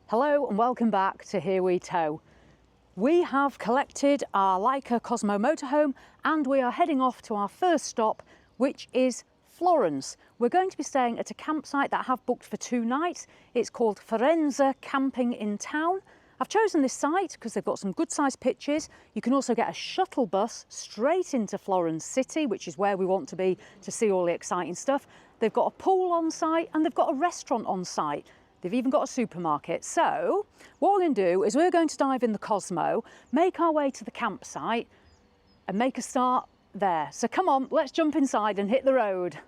Hello and welcome back to Here We Tow. We have collected our Laika Kosmo Motorhome and we are heading off to our first stop, which is Florence. We're going to be staying at a campsite that I have booked for 2 nights. It's called Firenze Camping in town. I've chosen this site because they've got some good sized pitches. You can also get a shuttle bus straight into Florence City, which is where we want to be to see all the exciting stuff. They've got a pool on site and they've got a restaurant on site. They've even got a supermarket. So what we're going to do is we're going to dive in the Cosmo, make our way to the campsite and make a start there. So come on, let's jump inside and hit the road.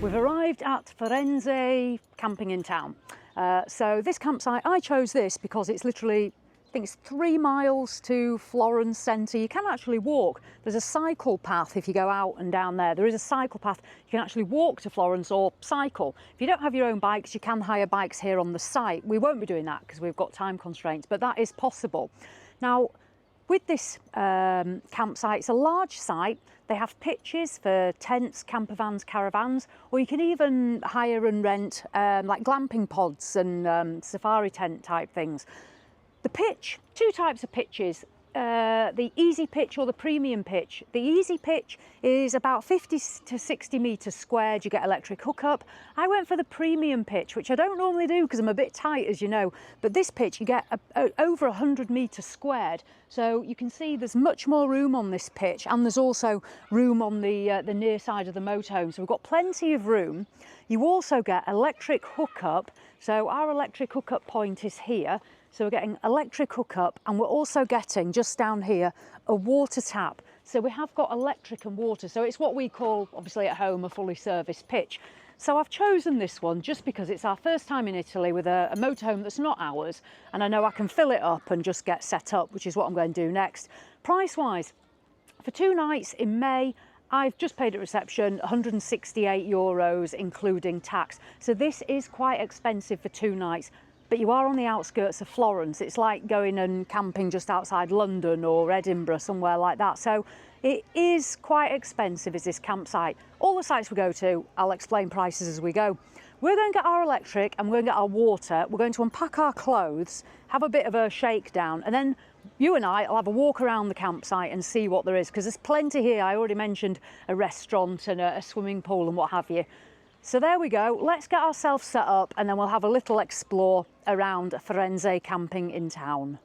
We've arrived at Firenze Camping in town. So this campsite, I chose this because it's literally, I think it's 3 miles to Florence Centre. You can actually walk. There's a cycle path if you go out and down there. There is a cycle path. You can actually walk to Florence or cycle. If you don't have your own bikes, you can hire bikes here on the site. We won't be doing that because we've got time constraints, but that is possible. Now, with this campsite, it's a large site. They have pitches for tents, camper vans, caravans, or you can even hire and rent like glamping pods and safari tent type things. The pitch, 2 types of pitches. The easy pitch or the premium pitch. The easy pitch is about 50 to 60 metres squared. You get electric hookup. I went for the premium pitch, which I don't normally do because I'm a bit tight, as you know. But this pitch, you get over 100 metres squared. So you can see there's much more room on this pitch, and there's also room on the near side of the motorhome. So we've got plenty of room. You also get electric hookup. So our electric hookup point is here. So we're getting electric hookup, and we're also getting, just down here, a water tap. So we have got electric and water. So it's what we call, obviously at home, a fully serviced pitch. So I've chosen this one just because it's our first time in Italy with a motorhome that's not ours. And I know I can fill it up and just get set up, which is what I'm going to do next. Price-wise, for 2 nights in May, I've just paid at reception €168, including tax. So this is quite expensive for 2 nights. But you are on the outskirts of Florence. It's like going and camping just outside London or Edinburgh, somewhere like that. So it is quite expensive, is this campsite. All the sites we go to, I'll explain prices as we go. We're going to get our electric and we're going to get our water. We're going to unpack our clothes, have a bit of a shakedown, and then you and I will have a walk around the campsite and see what there is, because there's plenty here. I already mentioned a restaurant and a swimming pool and what have you. So there we go, let's get ourselves set up and then we'll have a little explore around Firenze Camping in town.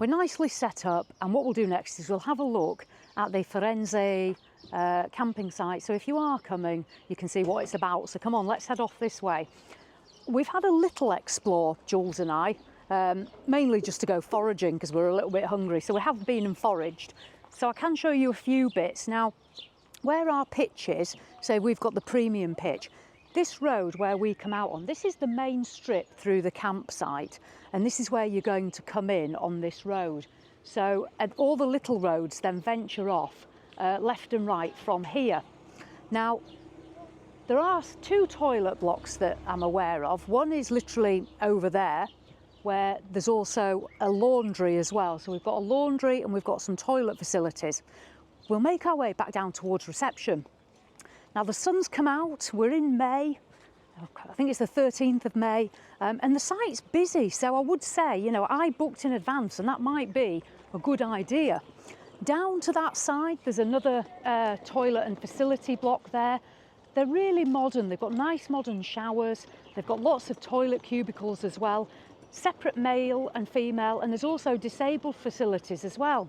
We're nicely set up, and what we'll do next is we'll have a look at the Firenze camping site. So if you are coming, you can see what it's about. So come on, let's head off this way. We've had a little explore, Jules and I, mainly just to go foraging because we're a little bit hungry. So we have been and foraged. So I can show you a few bits. Now, where our pitch is, say we've got the premium pitch, this road where we come out on, this is the main strip through the campsite, and this is where you're going to come in on this road. So and all the little roads then venture off left and right from here. Now, there are 2 toilet blocks that I'm aware of. One is literally over there, where there's also a laundry as well. So we've got a laundry and we've got some toilet facilities. We'll make our way back down towards reception. Now the sun's come out, we're in May, I think it's the 13th of May, and the site's busy. So I would say, you know, I booked in advance and that might be a good idea. Down to that side, there's another toilet and facility block there. They're really modern, they've got nice modern showers, they've got lots of toilet cubicles as well, separate male and female, and there's also disabled facilities as well.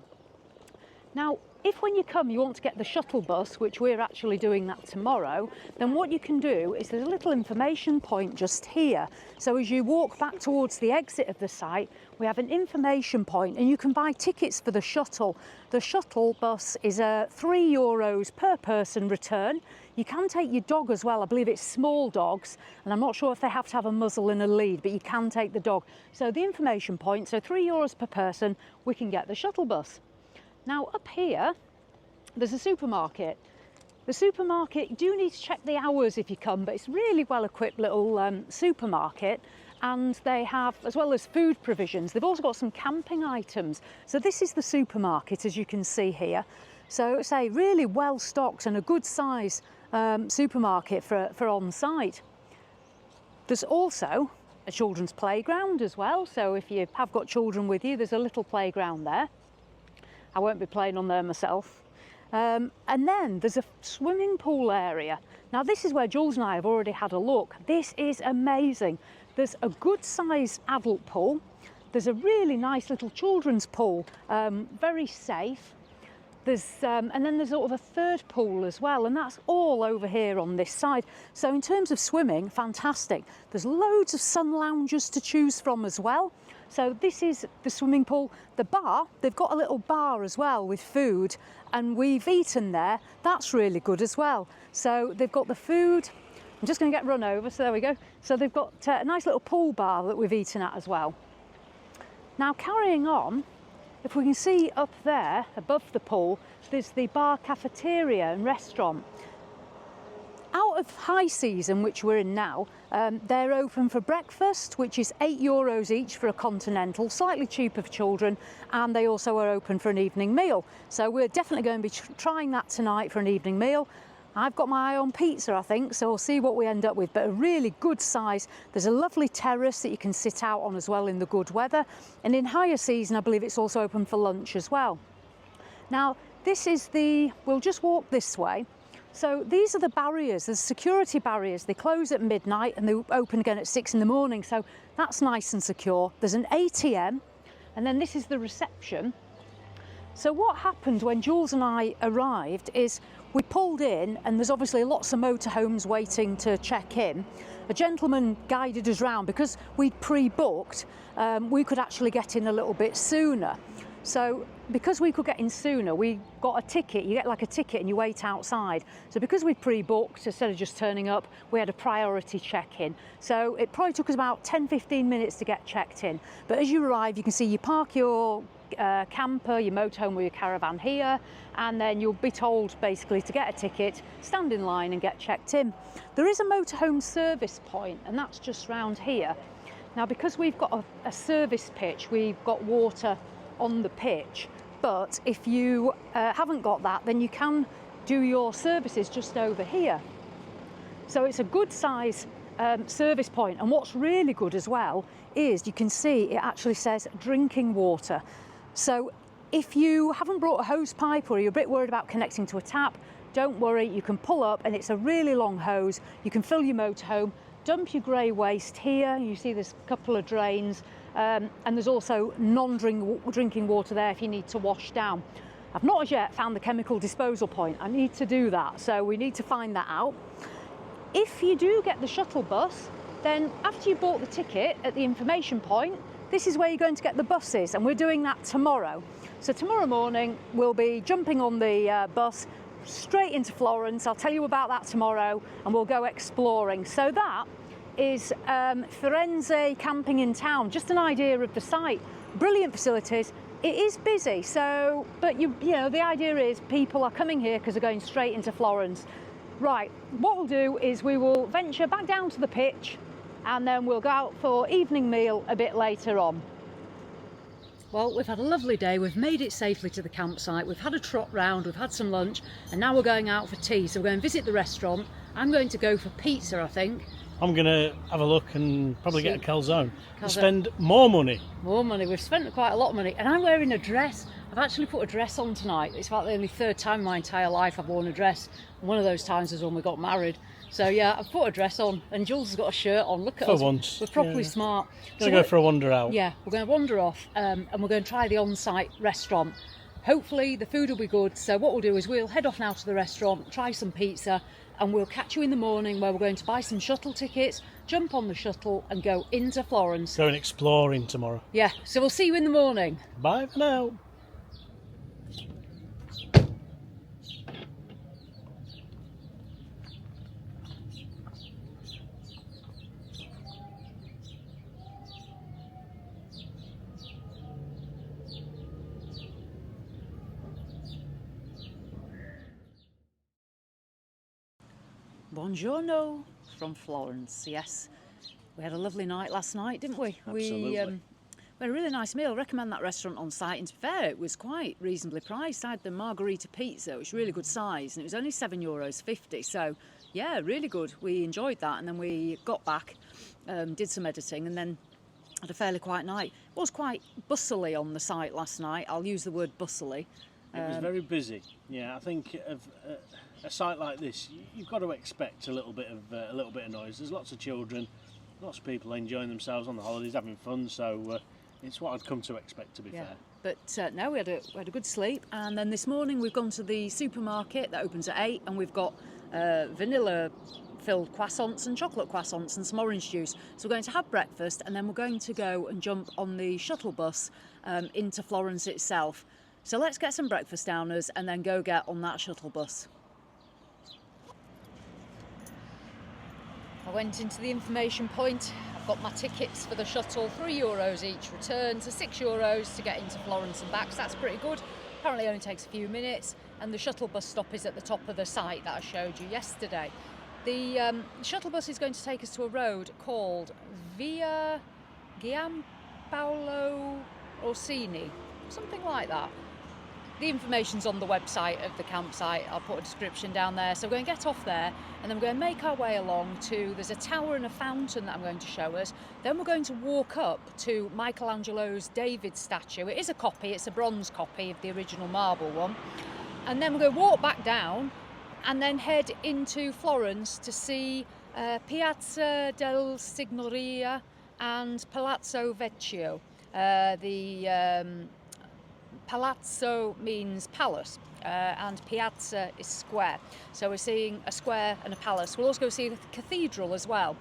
Now, if when you come you want to get the shuttle bus, which we're actually doing that tomorrow, then what you can do is there's a little information point just here. So as you walk back towards the exit of the site, we have an information point and you can buy tickets for the shuttle. The shuttle bus is €3 per person return. You can take your dog as well. I believe it's small dogs, and I'm not sure if they have to have a muzzle and a lead, but you can take the dog. So the information point, so €3 per person, we can get the shuttle bus. Now up here, there's a supermarket. The supermarket, you do need to check the hours if you come, but it's really well equipped little supermarket, and they have, as well as food provisions, they've also got some camping items. So this is the supermarket, as you can see here. So it's a really well stocked and a good size supermarket for on site. There's also a children's playground as well. So if you have got children with you, there's a little playground there. I won't be playing on there myself. And then there's a swimming pool area. Now this is where Jules and I have already had a look. This is amazing. There's a good size adult pool. There's a really nice little children's pool, very safe. There's, and then there's sort of a third pool as well, and that's all over here on this side. So in terms of swimming, fantastic. There's loads of sun lounges to choose from as well. So this is the swimming pool. The bar, they've got a little bar as well with food, and we've eaten there. That's really good as well. So they've got the food. I'm just going to get run over, so there we go. So they've got a nice little pool bar that we've eaten at as well. Now carrying on, if we can see up there above the pool, there's the bar, cafeteria and restaurant. Out of high season, which we're in now, they're open for breakfast, which is €8 each for a continental, slightly cheaper for children, and they also are open for an evening meal. So we're definitely going to be trying that tonight for an evening meal. I've got my eye on pizza, I think, so we'll see what we end up with, but a really good size. There's a lovely terrace that you can sit out on as well in the good weather, and in higher season I believe it's also open for lunch as well. Now this is we'll just walk this way. So these are the barriers, there's security barriers. They close at midnight and they open again at 6 in the morning, so that's nice and secure. There's an ATM, and then this is the reception. So what happened when Jules and I arrived is we pulled in, and there's obviously lots of motorhomes waiting to check in. A gentleman guided us round. Because we'd pre-booked, we could actually get in a little bit sooner. So because we could get in sooner, we got a ticket. You get like a ticket and you wait outside. So because we'd pre-booked, instead of just turning up, we had a priority check-in. So it probably took us about 10-15 minutes to get checked in. But as you arrive, you can see you park your camper, your motorhome or your caravan here, and then you'll be told basically to get a ticket, stand in line and get checked in. There is a motorhome service point, and that's just round here. Now because we've got a service pitch, we've got water on the pitch, but if you haven't got that, then you can do your services just over here. So it's a good size service point, and what's really good as well is you can see it actually says drinking water. So if you haven't brought a hose pipe or you're a bit worried about connecting to a tap, don't worry, you can pull up and it's a really long hose. You can fill your motorhome, dump your grey waste here. You see there's a couple of drains, and there's also non-drinking water there if you need to wash down. I've not as yet found the chemical disposal point. I need to do that, so we need to find that out. If you do get the shuttle bus, then after you bought the ticket at the information point, this is where you're going to get the buses, and we're doing that tomorrow. So tomorrow morning we'll be jumping on the bus straight into Florence. I'll tell you about that tomorrow, and we'll go exploring. So that is Firenze Camping in town. Just an idea of the site. Brilliant facilities. It is busy, so, but you know, the idea is people are coming here because they're going straight into Florence. Right, what we'll do is we will venture back down to the pitch, and then we'll go out for evening meal a bit later on. Well, we've had a lovely day. We've made it safely to the campsite. We've had a trot round, we've had some lunch, and now we're going out for tea. So we're going to visit the restaurant. I'm going to go for pizza, I think. I'm going to have a look and probably get a calzone. And spend more money. More money. We've spent quite a lot of money. And I'm wearing a dress. I've actually put a dress on tonight. It's about the only third time in my entire life I've worn a dress. One of those times was when we got married. So yeah, I've put a dress on, and Jules has got a shirt on. Look at us. For once. We're properly smart. Going to go for a wander out. Yeah, we're going to wander off, and we're going to try the on-site restaurant. Hopefully the food will be good. So what we'll do is we'll head off now to the restaurant, try some pizza, and we'll catch you in the morning where we're going to buy some shuttle tickets, jump on the shuttle and go into Florence. Going exploring tomorrow. Yeah, so we'll see you in the morning. Bye for now. Buongiorno from Florence. Yes, we had a lovely night last night, didn't we? Absolutely. We had a really nice meal. I recommend that restaurant on site, and to be fair, it was quite reasonably priced. I had the margherita pizza, which was really good size, and it was only €7.50. So yeah, really good. We enjoyed that, and then we got back, did some editing, and then had a fairly quiet night. It was quite bustly on the site last night. I'll use the word bustly. It was very busy. Yeah, I think of a site like this, you've got to expect a little bit of noise. There's lots of children, lots of people enjoying themselves on the holidays, having fun. So it's what I'd come to expect, to be fair. But no, we had a good sleep, and then this morning we've gone to the supermarket that opens at 8, and we've got vanilla-filled croissants and chocolate croissants and some orange juice. So we're going to have breakfast, and then we're going to go and jump on the shuttle bus into Florence itself. So let's get some breakfast down us and then go get on that shuttle bus. I went into the information point. I've got my tickets for the shuttle, €3 each return, to €6 to get into Florence and back. So that's pretty good. Apparently it only takes a few minutes, and the shuttle bus stop is at the top of the site that I showed you yesterday. The shuttle bus is going to take us to a road called Via Giampaolo Orsini, something like that. The information's on the website of the campsite. I'll put a description down there. So we're going to get off there, and then we're going to make our way along to, there's a tower and a fountain that I'm going to show us. Then we're going to walk up to Michelangelo's David statue. It is a copy, it's a bronze copy of the original marble one. And then we're going to walk back down and then head into Florence to see Piazza della Signoria and Palazzo Vecchio. Palazzo means palace, and piazza is square. So we're seeing a square and a palace. We'll also go see the cathedral as well.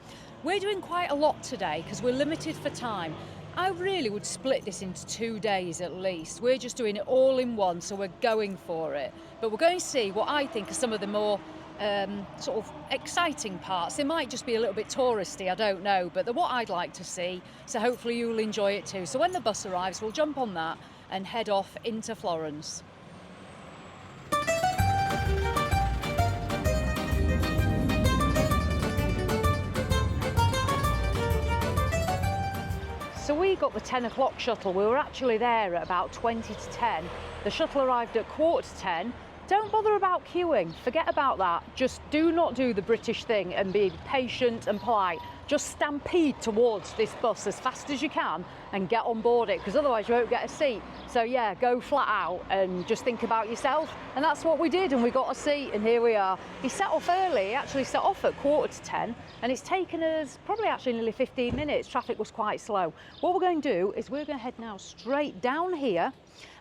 We're doing quite a lot today because we're limited for time. I really would split this into 2 days at least. We're just doing it all in one, so we're going for it. But we're going to see what I think are some of the more sort of exciting parts. They might just be a little bit touristy, I don't know, but they're what I'd like to see. So hopefully you'll enjoy it too. So when the bus arrives, we'll jump on that and head off into Florence. So we got the 10 o'clock shuttle. We were actually there at about 20 to 10. The shuttle arrived at 9:45. Don't bother about queuing, forget about that. Just do not do the British thing and be patient and polite. Just stampede towards this bus as fast as you can and get on board it, because otherwise you won't get a seat. So yeah, go flat out and just think about yourself. And that's what we did, and we got a seat, and here we are. He set off early, he actually set off at 9:45, and it's taken us probably actually nearly 15 minutes. Traffic was quite slow. What we're going to do is we're going to head now straight down here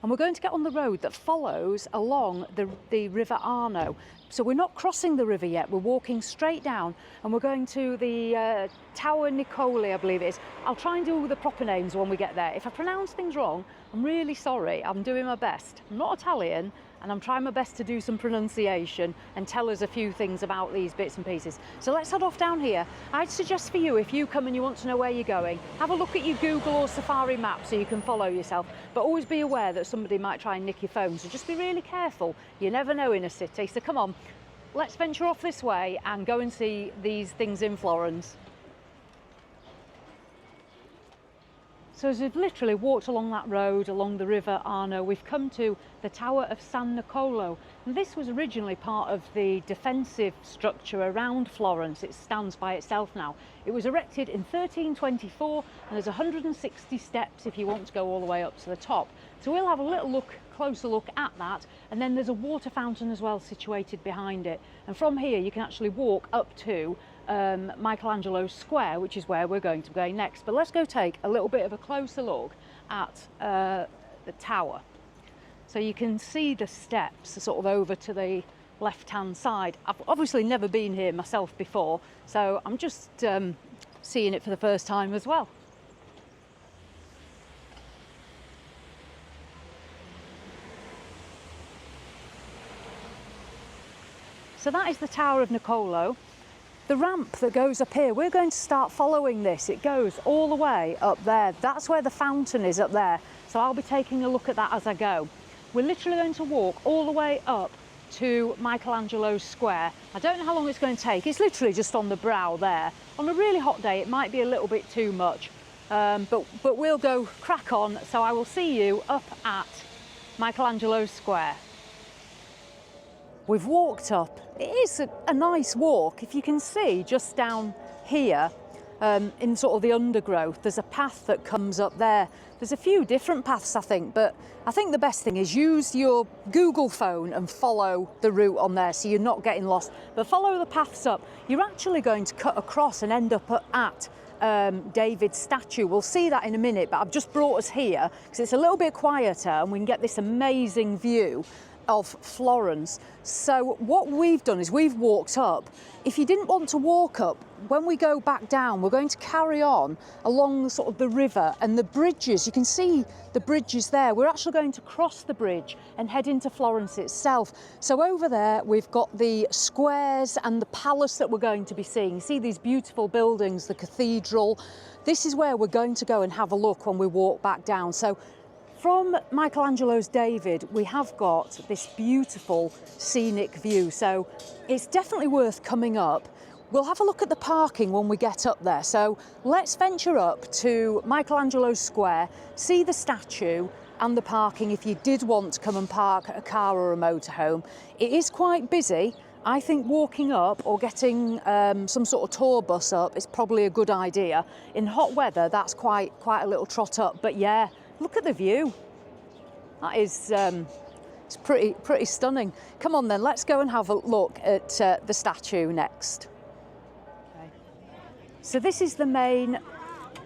And we're going to get on the road that follows along the River Arno. So we're not crossing the river yet, we're walking straight down, and we're going to the Tower Nicoli, I believe it is. I'll try and do the proper names when we get there. If I pronounce things wrong, I'm really sorry, I'm doing my best. I'm not Italian, and I'm trying my best to do some pronunciation and tell us a few things about these bits and pieces. So let's head off down here. I'd suggest for you, if you come and you want to know where you're going, have a look at your Google or Safari map so you can follow yourself, but always be aware that somebody might try and nick your phone, so just be really careful. You never know in a city. So come on, let's venture off this way and go and see these things in Florence. So as we've literally walked along that road, along the River Arno, we've come to the Tower of San Nicolo. And this was originally part of the defensive structure around Florence. It stands by itself now. It was erected in 1324, and there's 160 steps if you want to go all the way up to the top. So we'll have a little closer look at that, and then there's a water fountain as well situated behind it. And from here you can actually walk up to Michelangelo's Square, which is where we're going to go next. But let's go take a little bit of a closer look at the tower. So you can see the steps sort of over to the left hand side. I've obviously never been here myself before, so I'm just seeing it for the first time as well. So that is the Tower of Nicolo. The ramp that goes up here, we're going to start following this. It goes all the way up there. That's where the fountain is, up there. So I'll be taking a look at that as I go. We're literally going to walk all the way up to Michelangelo's Square. I don't know how long it's going to take. It's literally just on the brow there. On a really hot day, it might be a little bit too much, but we'll go crack on. So I will see you up at Michelangelo's Square. We've walked up. It is a nice walk. If you can see just down here in sort of the undergrowth, there's a path that comes up there. There's a few different paths, I think, but I think the best thing is use your Google phone and follow the route on there so you're not getting lost. But follow the paths up. You're actually going to cut across and end up at David's statue. We'll see that in a minute, but I've just brought us here because it's a little bit quieter and we can get this amazing view of Florence. So what we've done is we've walked up. If you didn't want to walk up, when we go back down, we're going to carry on along sort of the river and the bridges. You can see the bridges there. We're actually going to cross the bridge and head into Florence itself. So over there we've got the squares and the palace that we're going to be seeing. You see these beautiful buildings, the cathedral. This is where we're going to go and have a look when we walk back down. So from Michelangelo's David, we have got this beautiful scenic view, so it's definitely worth coming up. We'll have a look at the parking when we get up there. So let's venture up to Michelangelo's Square, see the statue and the parking if you did want to come and park a car or a motorhome. It is quite busy. I think walking up or getting some sort of tour bus up is probably a good idea. In hot weather, that's quite a little trot up, but yeah, look at the view. That is it's pretty stunning. Come on then, let's go and have a look at the statue next. Okay. So this is the main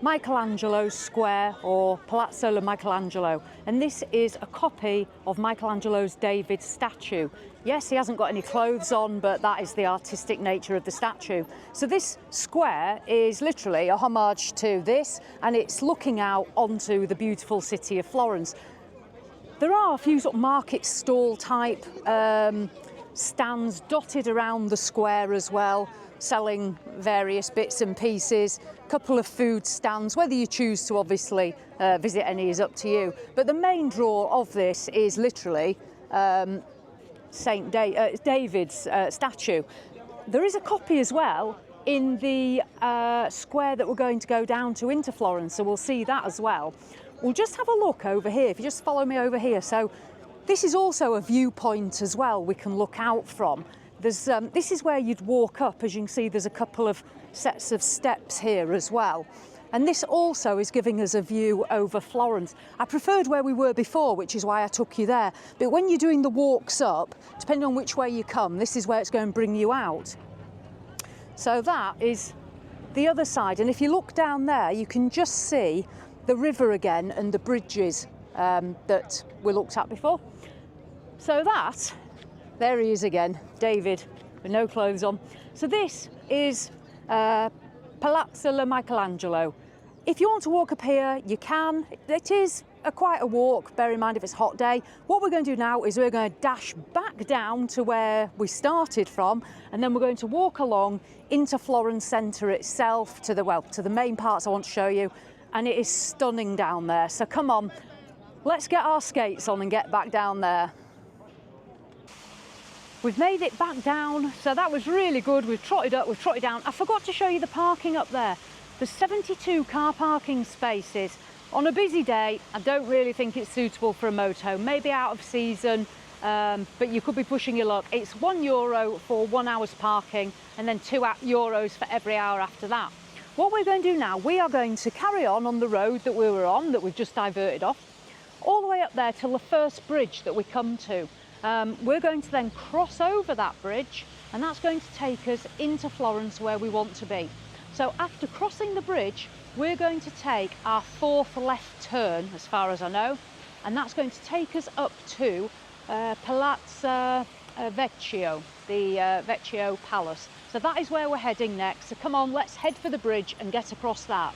Michelangelo's Square, or Palazzo Michelangelo, and this is a copy of Michelangelo's David statue. Yes, he hasn't got any clothes on, but that is the artistic nature of the statue. So this square is literally a homage to this, and it's looking out onto the beautiful city of Florence. There are a few sort of market stall type stands dotted around the square as well, selling various bits and pieces. A couple of food stands. Whether you choose to obviously visit any is up to you. But the main draw of this is literally David's statue. There is a copy as well in the square that we're going to go down to into Florence, so we'll see that as well. We'll just have a look over here, if you just follow me over here. So this is also a viewpoint as well we can look out from. There's, this is where you'd walk up. As you can see, there's a couple of sets of steps here as well. And this also is giving us a view over Florence. I preferred where we were before, which is why I took you there. But when you're doing the walks up, depending on which way you come, this is where it's going to bring you out. So that is the other side. And if you look down there, you can just see the river again and the bridges that we looked at before. So that, there he is again, David, with no clothes on. So this is Piazzale Michelangelo. If you want to walk up here, you can. It is quite a walk, bear in mind if it's a hot day. What we're going to do now is we're going to dash back down to where we started from, and then we're going to walk along into Florence Centre itself to the main parts I want to show you, and it is stunning down there. So come on, let's get our skates on and get back down there. We've made it back down, so that was really good. We've trotted up, we've trotted down. I forgot to show you the parking up there. There's 72 car parking spaces. On a busy day, I don't really think it's suitable for a motorhome, maybe out of season, but you could be pushing your luck. It's €1 for 1 hour's parking, and then €2 for every hour after that. What we're going to do now, we are going to carry on the road that we were on, that we've just diverted off, all the way up there till the first bridge that we come to. We're going to then cross over that bridge, and that's going to take us into Florence where we want to be. So after crossing the bridge, we're going to take our 4th left turn, as far as I know, and that's going to take us up to Palazzo Vecchio, the Vecchio Palace. So that is where we're heading next. So come on, let's head for the bridge and get across that.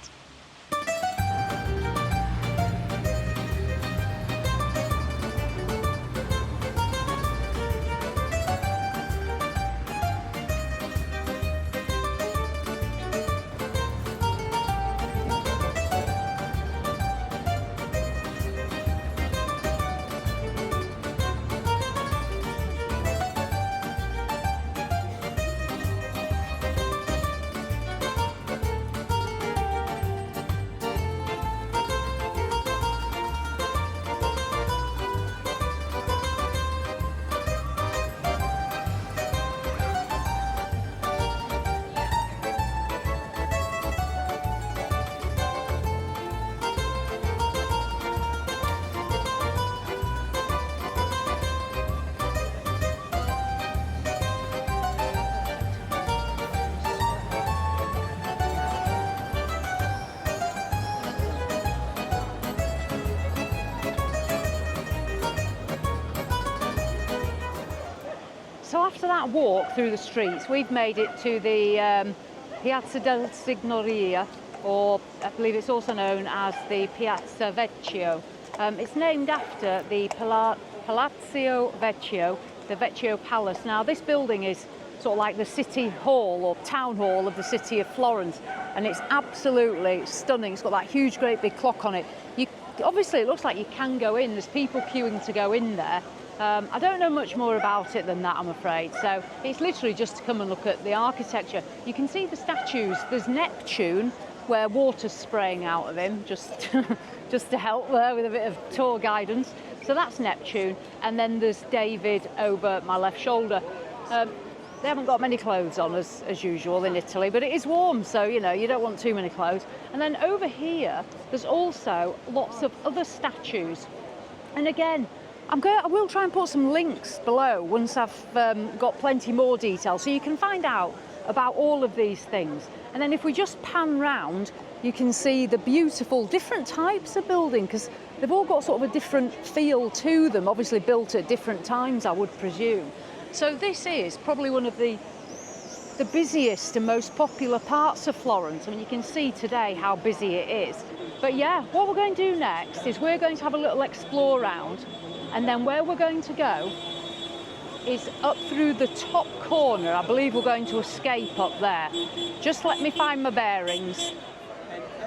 So after that walk through the streets, we've made it to the Piazza della Signoria, or I believe it's also known as the Piazza Vecchio. It's named after the Palazzo Vecchio, the Vecchio Palace. Now this building is sort of like the city hall or town hall of the city of Florence, and it's absolutely stunning. It's got that huge great big clock on it. Obviously it looks like you can go in, there's people queuing to go in there. I don't know much more about it than that, I'm afraid. So it's literally just to come and look at the architecture. You can see the statues. There's Neptune, where water's spraying out of him, just to help there with a bit of tour guidance. So that's Neptune. And then there's David over my left shoulder. They haven't got many clothes on as usual in Italy, but it is warm, so you know, you don't want too many clothes. And then over here, there's also lots of other statues. And again, I will try and put some links below once I've got plenty more detail, so you can find out about all of these things. And then if we just pan round, you can see the beautiful different types of building, because they've all got sort of a different feel to them, obviously built at different times, I would presume. So this is probably one of the busiest and most popular parts of Florence. I mean, you can see today how busy it is. But yeah, what we're going to do next is we're going to have a little explore round. And then where we're going to go is up through the top corner. I believe we're going to escape up there. Just let me find my bearings.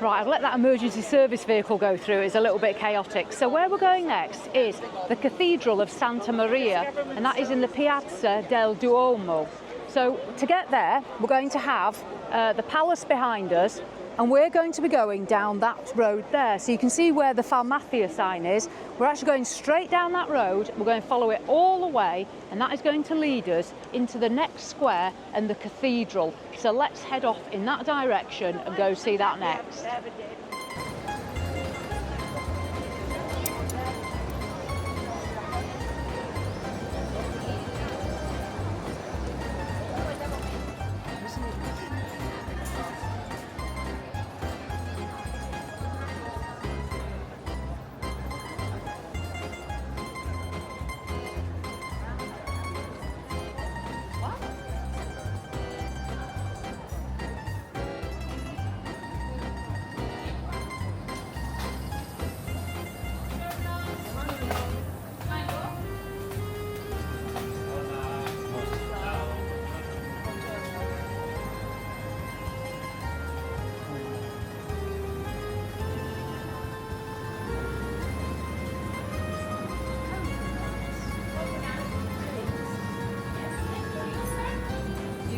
Right, I've let that emergency service vehicle go through. It's a little bit chaotic. So where we're going next is the Cathedral of Santa Maria, and that is in the Piazza del Duomo. So to get there, we're going to have the palace behind us, and we're going to be going down that road there. So you can see where the Farmacia sign is. We're actually going straight down that road. We're going to follow it all the way, and that is going to lead us into the next square and the cathedral. So let's head off in that direction and go see that next.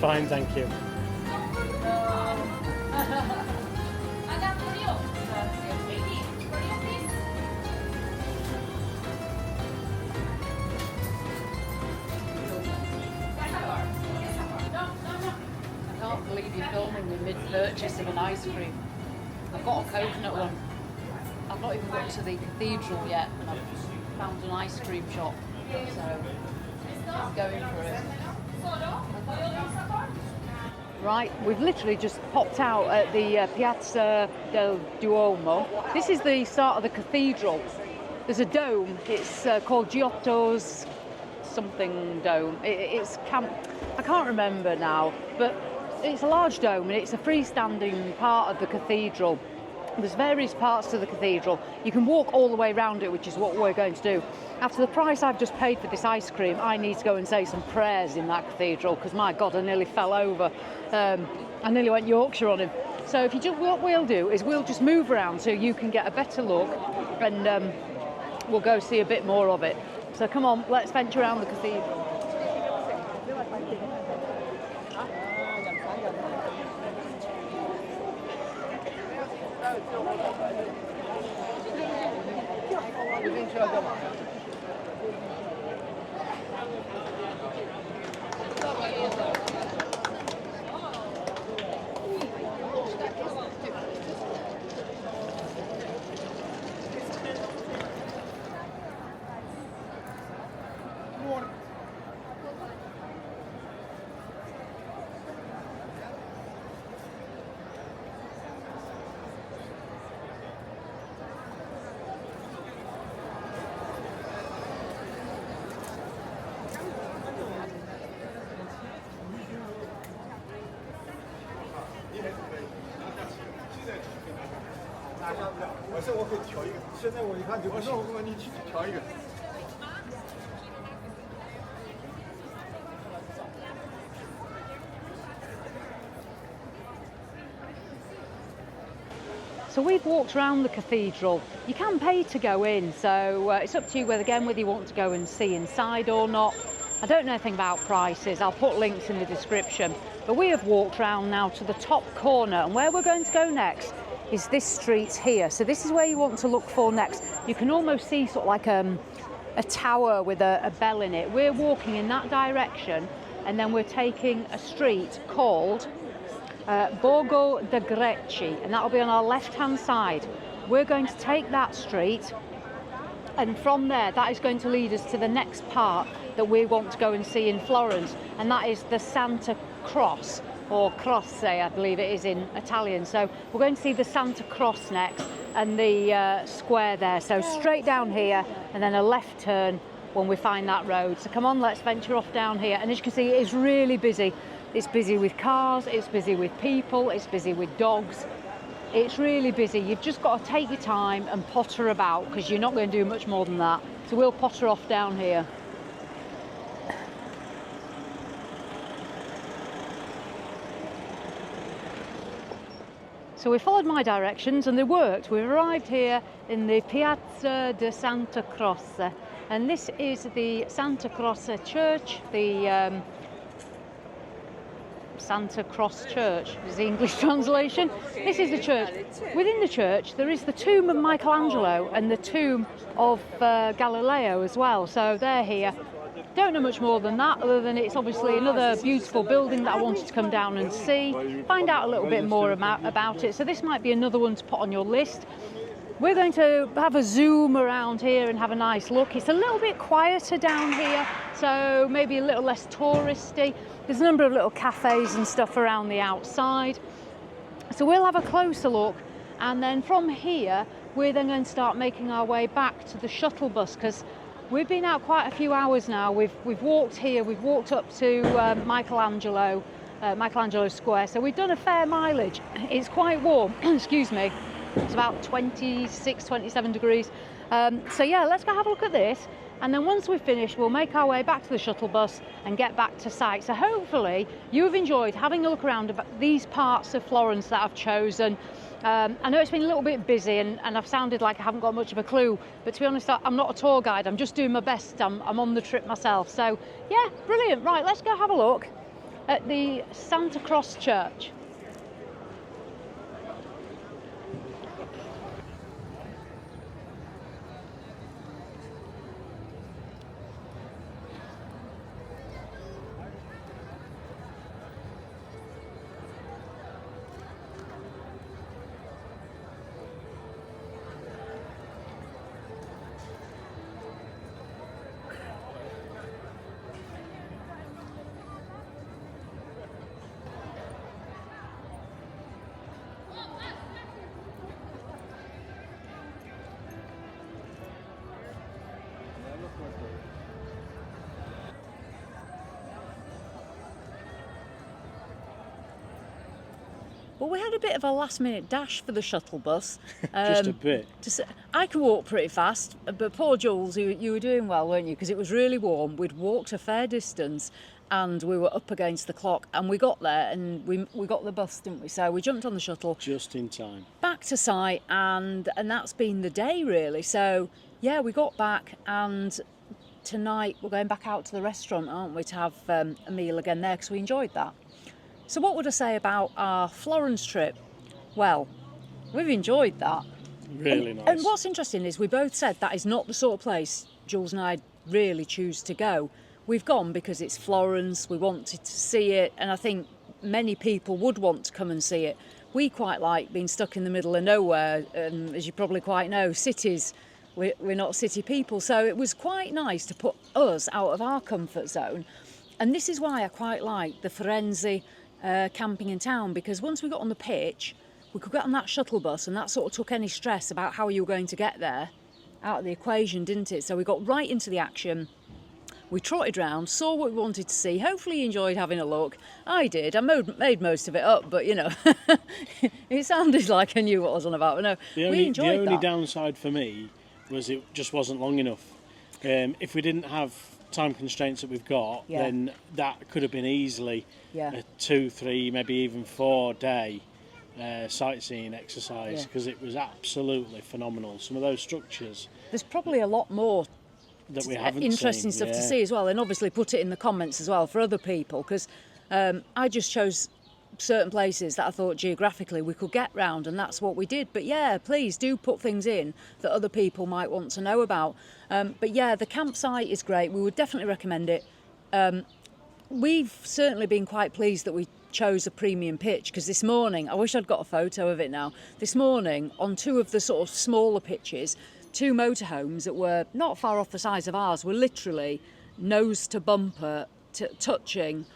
Fine, thank you. I can't believe you're filming me mid-purchase of an ice cream. I've got a coconut one. I've not even got to the cathedral yet, and I've found an ice cream shop. So, going for it. Right, we've literally just popped out at the Piazza del Duomo. This is the start of the cathedral. There's a dome. It's called Giotto's something dome. I can't remember now, but it's a large dome and it's a freestanding part of the cathedral. There's various parts to the cathedral. You can walk all the way around it, which is what we're going to do. After the price I've just paid for this ice cream, I need to go and say some prayers in that cathedral because, my God, I nearly fell over. I nearly went Yorkshire on him. So if you just, what we'll do is we'll just move around so you can get a better look, and we'll go see a bit more of it. So come on, let's venture around the cathedral. So we've walked around the cathedral. You can pay to go in, so it's up to you whether you want to go and see inside or not. I don't know anything about prices. I'll put links in the description. But we have walked around now to the top corner, and where we're going to go next is this street here. So this is where you want to look for next. You can almost see sort of like a tower with a bell in it. We're walking in that direction, and then we're taking a street called Borgo de Greci, and that'll be on our left-hand side. We're going to take that street, and from there, that is going to lead us to the next part that we want to go and see in Florence, and that is the Santa Cross, or Croce, I believe it is in Italian. So we're going to see the Santa Cross next, and the square there. So straight down here, and then a left turn when we find that road. So come on, let's venture off down here. And as you can see, it is really busy. It's busy with cars, it's busy with people, it's busy with dogs. It's really busy. You've just got to take your time and potter about, because you're not going to do much more than that. So we'll potter off down here. So we followed my directions and they worked. We've arrived here in the Piazza di Santa Croce, and this is the Santa Croce Church, the Santa Cross Church is the English translation. This is the church. Within the church there is the tomb of Michelangelo and the tomb of Galileo as well, so they're here. Don't know much more than that, other than it's obviously another beautiful building that I wanted to come down and see, find out a little bit more about it. So this might be another one to put on your list. We're going to have a zoom around here and have a nice look. It's a little bit quieter down here, so maybe a little less touristy. There's a number of little cafes and stuff around the outside. So we'll have a closer look, and then from here we're then going to start making our way back to the shuttle bus, because we've been out quite a few hours now. We've walked here, we've walked up to Michelangelo Square, so we've done a fair mileage. It's quite warm, excuse me. It's about 26, 27 degrees. So yeah, let's go have a look at this. And then once we've finished, we'll make our way back to the shuttle bus and get back to site. So hopefully you've enjoyed having a look around these parts of Florence that I've chosen. I know it's been a little bit busy and I've sounded like I haven't got much of a clue, but to be honest, I'm not a tour guide. I'm just doing my best. I'm on the trip myself. So yeah, brilliant. Right, let's go have a look. at the Santa Cross Church. Well, we had a bit of a last-minute dash for the shuttle bus. Just a bit. I can walk pretty fast, but poor Jules, you were doing well, weren't you? Because it was really warm. We'd walked a fair distance and we were up against the clock, and we got there and we got the bus, didn't we? So we jumped on the shuttle. Just in time. Back to site, and that's been the day, really. So, yeah, we got back, and tonight we're going back out to the restaurant, aren't we, to have a meal again there, because we enjoyed that. So what would I say about our Florence trip? Well, we've enjoyed that. Really nice. And what's interesting is we both said that is not the sort of place Jules and I really choose to go. We've gone because it's Florence, we wanted to see it, and I think many people would want to come and see it. We quite like being stuck in the middle of nowhere, and as you probably quite know, cities, we're not city people, so it was quite nice to put us out of our comfort zone. And this is why I quite like the Firenze Camping in town, because once we got on the pitch, we could get on that shuttle bus, and that sort of took any stress about how you were going to get there out of the equation, didn't it? So we got right into the action. We trotted round, saw what we wanted to see. Hopefully you enjoyed having a look. I did. I made most of it up, but you know, it sounded like I knew what I was on about. But no, we enjoyed that. The only downside for me was it just wasn't long enough. If we didn't have time constraints that we've got, then that could have been easily a 2, 3, maybe even 4 day sightseeing exercise, because it was absolutely phenomenal. Some of those structures. There's probably a lot more that we haven't interesting seen. Stuff to see as well, and obviously put it in the comments as well for other people, because I just chose certain places that I thought geographically we could get round, and that's what we did. But yeah, please do put things in that other people might want to know about. But yeah, the campsite is great. We would definitely recommend it. We've certainly been quite pleased that we chose a premium pitch, because this morning, I wish I'd got a photo of it now, this morning on 2 of the sort of smaller pitches, 2 motorhomes that were not far off the size of ours were literally nose to bumper touching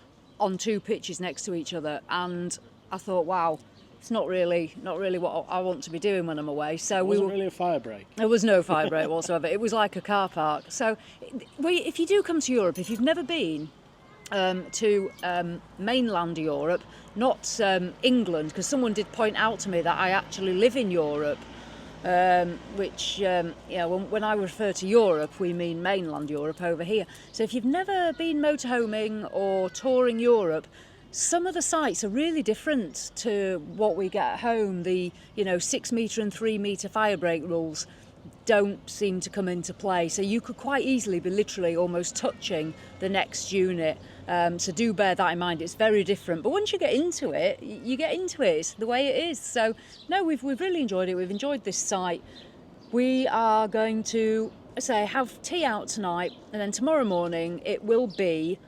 on 2 pitches next to each other, and I thought, wow, it's not really what I want to be doing when I'm away. So it wasn't really a fire break. There was no fire break whatsoever. It was like a car park. So if you do come to Europe, if you've never been to mainland Europe, not England, because someone did point out to me that I actually live in Europe, which, when I refer to Europe, we mean mainland Europe over here. So if you've never been motorhoming or touring Europe, some of the sites are really different to what we get at home. The 6 metre and 3 metre fire break rules don't seem to come into play, so you could quite easily be literally almost touching the next unit. So do bear that in mind. It's very different, but once you get into it, you get into it. It's the way it is. So no, we've really enjoyed it. We've enjoyed this site. We are going to have tea out tonight, and then tomorrow morning it will be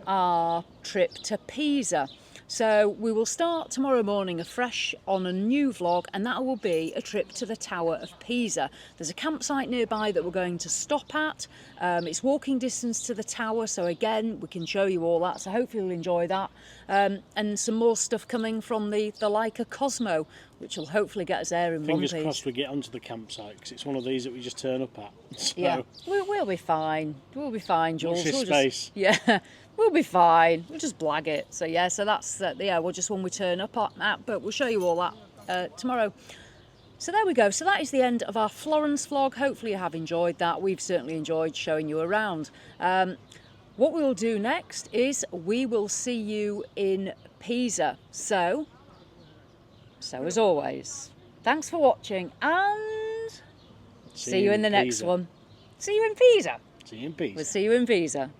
our trip to Pisa. So we will start tomorrow morning afresh on a new vlog, and that will be a trip to the Tower of Pisa. There's a campsite nearby that we're going to stop at. It's walking distance to the tower, so again we can show you all that, so hopefully you'll enjoy that. And some more stuff coming from the Laika Kosmo, which will hopefully get us there in one piece. Fingers crossed we get onto the campsite, because it's one of these that we just turn up at. So. Yeah, we'll be fine. We'll be fine, Jules. Watch this space. We'll be fine. We'll just blag it. So yeah, so that's we'll just when we turn up at, but we'll show you all that tomorrow. So there we go. So that is the end of our Florence vlog. Hopefully you have enjoyed that. We've certainly enjoyed showing you around. What we'll do next is we will see you in Pisa. So as always, thanks for watching, and see you in the next one. See you in Pisa. See you in Pisa. We'll see you in Pisa.